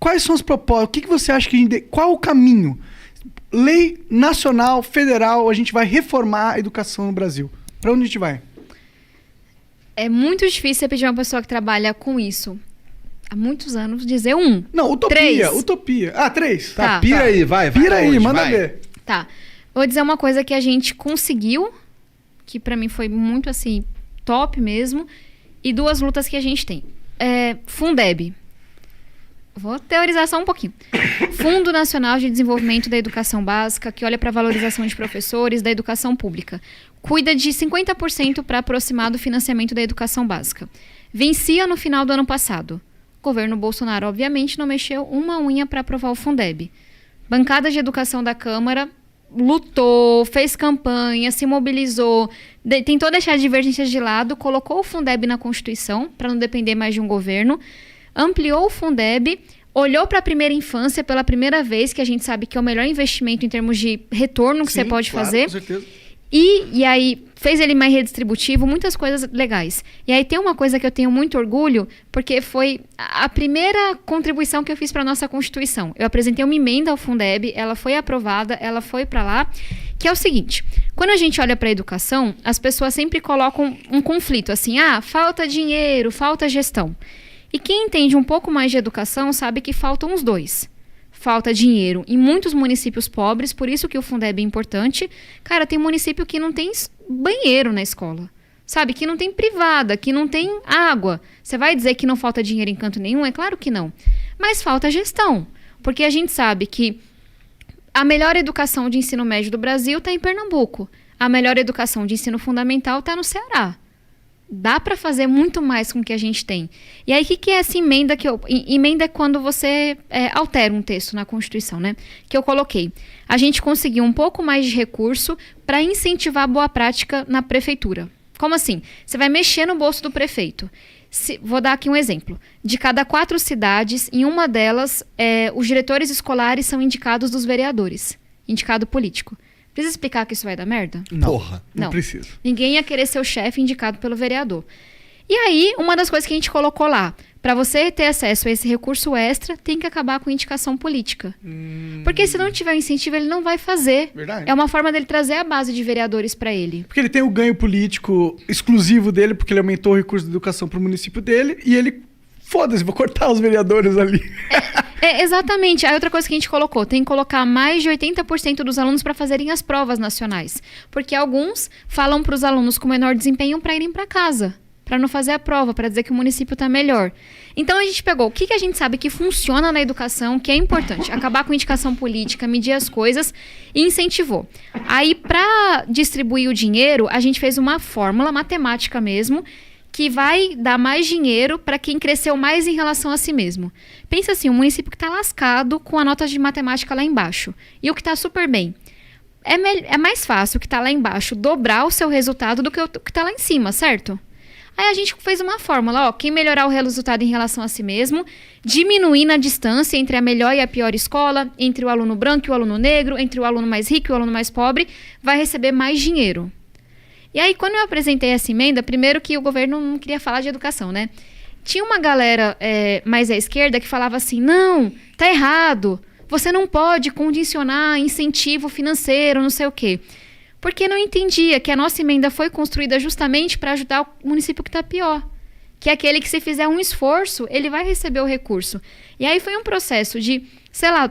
quais são as propostas? O que você acha que qual o caminho? Lei nacional, federal, a gente vai reformar a educação no Brasil. Para onde a gente vai? É muito difícil você pedir uma pessoa que trabalha com isso há muitos anos dizer um. Não, utopia, 3. utopia. Ah, 3. Tá, pira aí, vai. Pira aí, longe, manda vai. ver. Tá. Vou dizer uma coisa que a gente conseguiu, que pra mim foi muito, assim, top mesmo, e 2 lutas que a gente tem. Fundeb. Vou teorizar só um pouquinho. Fundo Nacional de Desenvolvimento da Educação Básica, que olha para a valorização de professores da educação pública. Cuida de 50% para aproximar do financiamento da educação básica. Vencia no final do ano passado. O governo Bolsonaro, obviamente, não mexeu uma unha para aprovar o Fundeb. Bancada de Educação da Câmara lutou, fez campanha, se mobilizou, tentou deixar divergências de lado, colocou o Fundeb na Constituição, para não depender mais de um governo, ampliou o Fundeb, olhou para a primeira infância pela primeira vez, que a gente sabe que é o melhor investimento em termos de retorno que você pode fazer. Com certeza. E aí fez ele mais redistributivo, muitas coisas legais. E aí tem uma coisa que eu tenho muito orgulho, porque foi a primeira contribuição que eu fiz para a nossa Constituição. Eu apresentei uma emenda ao Fundeb, ela foi aprovada, ela foi para lá, que é o seguinte: quando a gente olha para a educação, as pessoas sempre colocam um conflito, assim, falta dinheiro, falta gestão. E quem entende um pouco mais de educação sabe que faltam os 2. Falta dinheiro em muitos municípios pobres, por isso que o Fundeb é importante. Cara, tem município que não tem banheiro na escola, sabe? Que não tem privada, que não tem água. Você vai dizer que não falta dinheiro em canto nenhum? É claro que não. Mas falta gestão, porque a gente sabe que a melhor educação de ensino médio do Brasil está em Pernambuco. A melhor educação de ensino fundamental está no Ceará. Dá para fazer muito mais com o que a gente tem. E aí, o que é essa emenda? Emenda é quando você altera um texto na Constituição, né? Que eu coloquei. A gente conseguiu um pouco mais de recurso para incentivar a boa prática na prefeitura. Como assim? Você vai mexer no bolso do prefeito. Vou dar aqui um exemplo. De cada 4 cidades, em uma delas, os diretores escolares são indicados dos vereadores. Indicado político. Precisa explicar que isso vai dar merda? Não, Porra. não precisa. Ninguém ia querer ser o chefe indicado pelo vereador. E aí, uma das coisas que a gente colocou lá, para você ter acesso a esse recurso extra, tem que acabar com indicação política. Porque se não tiver incentivo, ele não vai fazer. Verdade. É uma forma dele trazer a base de vereadores para ele. Porque ele tem o ganho político exclusivo dele, porque ele aumentou o recurso de educação para o município dele, e ele, foda-se, vou cortar os vereadores ali. Exatamente. Aí outra coisa que a gente colocou, tem que colocar mais de 80% dos alunos para fazerem as provas nacionais. Porque alguns falam para os alunos com menor desempenho para irem para casa, para não fazer a prova, para dizer que o município está melhor. Então a gente pegou o que a gente sabe que funciona na educação, que é importante, acabar com a indicação política, medir as coisas e incentivou. Aí, para distribuir o dinheiro, a gente fez uma fórmula matemática mesmo, que vai dar mais dinheiro para quem cresceu mais em relação a si mesmo. Pensa assim, um município que está lascado com a nota de matemática lá embaixo e o que está super bem. É mais fácil o que está lá embaixo dobrar o seu resultado do que o que está lá em cima, certo? Aí a gente fez uma fórmula, quem melhorar o resultado em relação a si mesmo, diminuindo a distância entre a melhor e a pior escola, entre o aluno branco e o aluno negro, entre o aluno mais rico e o aluno mais pobre, vai receber mais dinheiro. E aí, quando eu apresentei essa emenda, primeiro que o governo não queria falar de educação, né? Tinha uma galera mais à esquerda que falava assim, não, tá errado, você não pode condicionar incentivo financeiro, não sei o quê. Porque não entendia que a nossa emenda foi construída justamente para ajudar o município que está pior. Que é aquele que, se fizer um esforço, ele vai receber o recurso. E aí foi um processo de, sei lá,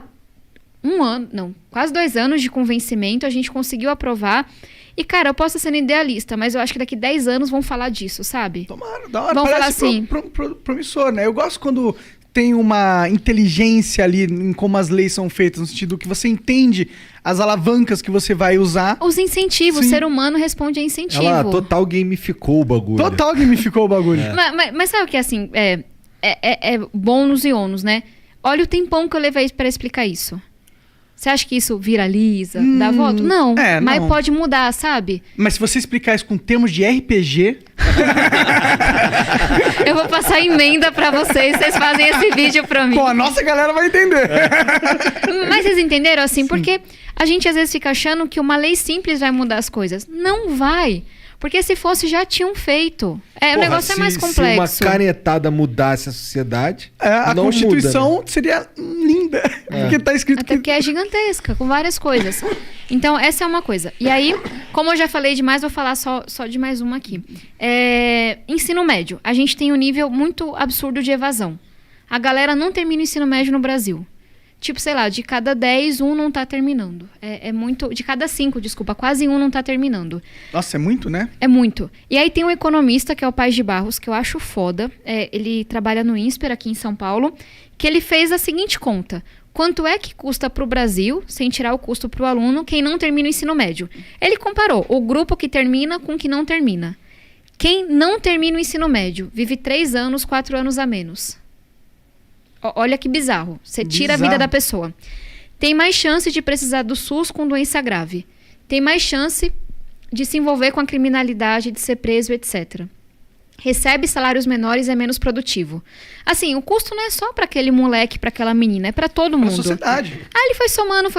quase 2 anos de convencimento, a gente conseguiu aprovar. E, cara, eu posso estar sendo idealista, mas eu acho que daqui 10 anos vão falar disso, sabe? Tomara, da hora. Vão falar Parece assim. Promissor, né? Eu gosto quando tem uma inteligência ali em como as leis são feitas, no sentido que você entende as alavancas que você vai usar. Os incentivos, Sim. O ser humano responde a incentivo. Ela total gamificou o bagulho. Total gamificou o bagulho. Mas sabe o que é assim? É bônus e ônus, né? Olha o tempão que eu levei para explicar isso. Você acha que isso viraliza, dá voto? Não, mas não. pode mudar, sabe? Mas se você explicar isso com termos de RPG... Eu vou passar emenda pra vocês fazem esse vídeo pra mim. Pô, a nossa galera vai entender. Mas vocês entenderam, assim? Sim. Porque a gente às vezes fica achando que uma lei simples vai mudar as coisas. Não vai. Porque se fosse, já tinham feito. O negócio é mais complexo. Se uma canetada mudasse a sociedade, a não Constituição muda, né? seria linda. Porque tá escrito Até porque é gigantesca, com várias coisas. Então, essa é uma coisa. E aí, como eu já falei demais, vou falar só de mais uma aqui. Ensino médio. A gente tem um nível muito absurdo de evasão. A galera não termina o ensino médio no Brasil. Tipo, sei lá, de cada 10, um não tá terminando. É muito... De cada 5, desculpa, quase um não tá terminando. Nossa, é muito, né? É muito. E aí tem um economista, que é o Paz de Barros, que eu acho foda. Ele trabalha no INSPER, aqui em São Paulo, que ele fez a seguinte conta. Quanto é que custa pro Brasil, sem tirar o custo pro aluno, quem não termina o ensino médio? Ele comparou o grupo que termina com o que não termina. Quem não termina o ensino médio vive 3 anos, 4 anos a menos. Olha que bizarro. Você tira a vida da pessoa. Tem mais chance de precisar do SUS com doença grave. Tem mais chance de se envolver com a criminalidade, de ser preso, etc. Recebe salários menores e é menos produtivo. Assim, o custo não é só para aquele moleque, para aquela menina, é para todo mundo. A sociedade. Aí ele foi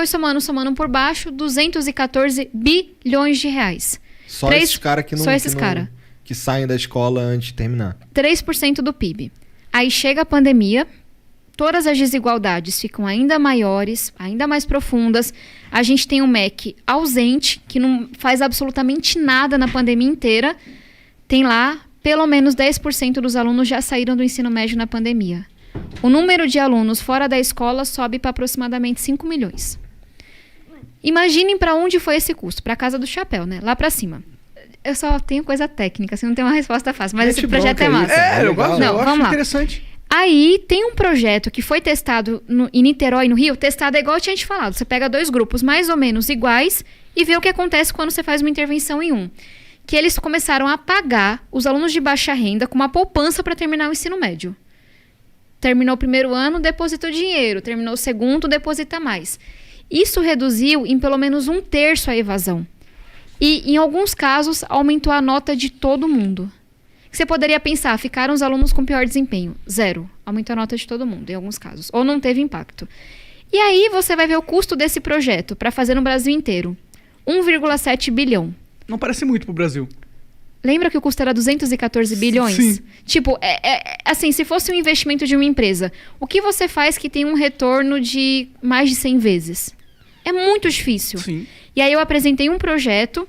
somando por baixo, 214 bilhões de reais. Só esses caras que não... Só esses caras. Que saem da escola antes de terminar. 3% do PIB. Aí chega a pandemia... Todas as desigualdades ficam ainda maiores, ainda mais profundas. A gente tem um MEC ausente, que não faz absolutamente nada na pandemia inteira. Tem lá, pelo menos 10% dos alunos já saíram do ensino médio na pandemia. O número de alunos fora da escola sobe para aproximadamente 5 milhões. Imaginem para onde foi esse custo. Para a Casa do Chapéu, né? Lá para cima. Eu só tenho coisa técnica, assim, não tenho uma resposta fácil. Mas esse projeto é massa. Eu gosto, não, eu vamos acho lá. interessante. Aí tem um projeto que foi testado em Niterói, no Rio. Testado é igual eu tinha te falado. Você pega 2 grupos mais ou menos iguais e vê o que acontece quando você faz uma intervenção em um. Que eles começaram a pagar os alunos de baixa renda com uma poupança para terminar o ensino médio. Terminou o primeiro ano, depositou dinheiro. Terminou o segundo, deposita mais. Isso reduziu em pelo menos 1/3 a evasão. E, em alguns casos, aumentou a nota de todo mundo. Você poderia pensar, ficaram os alunos com pior desempenho. 0. Aumentou a nota de todo mundo, em alguns casos. Ou não teve impacto. E aí você vai ver o custo desse projeto para fazer no Brasil inteiro. 1,7 bilhão. Não parece muito pro Brasil. Lembra que o custo era 214 bilhões? Sim. Tipo, assim, se fosse um investimento de uma empresa, o que você faz que tem um retorno de mais de 100 vezes? É muito difícil. Sim. E aí eu apresentei um projeto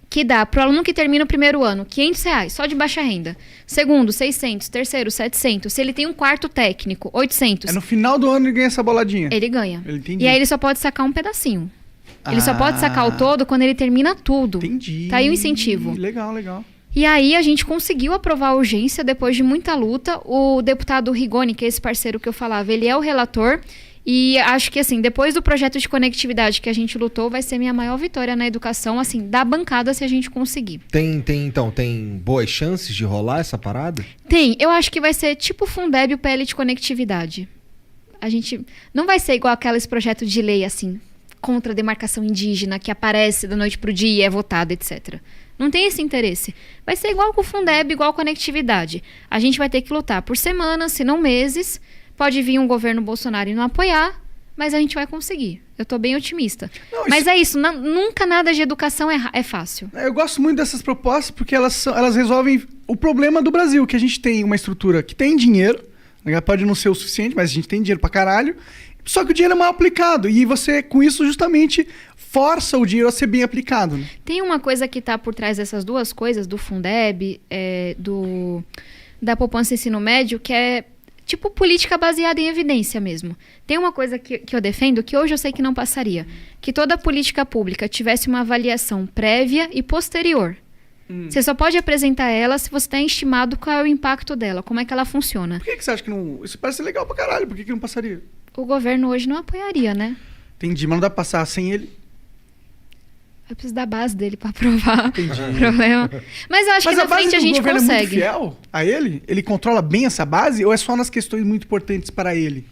que dá para o aluno que termina o primeiro ano R$500, só de baixa renda. Segundo, 600. Terceiro, 700. Se ele tem um quarto técnico, 800. No final do ano ele ganha essa boladinha. Ele ganha. Entendi. E aí ele só pode sacar um pedacinho. Ele só pode sacar o todo quando ele termina tudo. Entendi. Tá aí o incentivo. Legal, legal. E aí a gente conseguiu aprovar a urgência depois de muita luta. O deputado Rigoni, que é esse parceiro que eu falava, ele é o relator. E acho que, assim, depois do projeto de conectividade que a gente lutou, vai ser minha maior vitória na educação, assim, da bancada, se a gente conseguir. Tem boas chances de rolar essa parada? Tem. Eu acho que vai ser tipo o Fundeb e o PL de conectividade. A gente não vai ser igual aqueles projetos de lei, assim, contra a demarcação indígena, que aparece da noite pro dia e é votado, etc. Não tem esse interesse. Vai ser igual com o Fundeb, igual a conectividade. A gente vai ter que lutar por semanas, se não meses. Pode vir um governo Bolsonaro e não apoiar, mas a gente vai conseguir. Eu tô bem otimista. Não, mas é isso, nunca nada de educação é fácil. Eu gosto muito dessas propostas porque elas resolvem o problema do Brasil, que a gente tem uma estrutura que tem dinheiro, pode não ser o suficiente, mas a gente tem dinheiro pra caralho, só que o dinheiro é mal aplicado. E você, com isso, justamente força o dinheiro a ser bem aplicado. Né? Tem uma coisa que tá por trás dessas duas coisas, do Fundeb, da poupança ensino médio, que é tipo política baseada em evidência mesmo. Tem uma coisa que eu defendo, que hoje eu sei que não passaria. Que toda política pública tivesse uma avaliação prévia e posterior. Você só pode apresentar ela se você tem estimado qual é o impacto dela, como é que ela funciona. Por que você acha que não... Isso parece legal pra caralho, por que não passaria? O governo hoje não apoiaria, né? Entendi, mas não dá pra passar sem ele? Eu preciso da base dele pra aprovar. Entendi. O problema. Mas eu acho que na frente a gente consegue. Mas é muito fiel a ele? Ele controla bem essa base ou é só nas questões muito importantes para ele?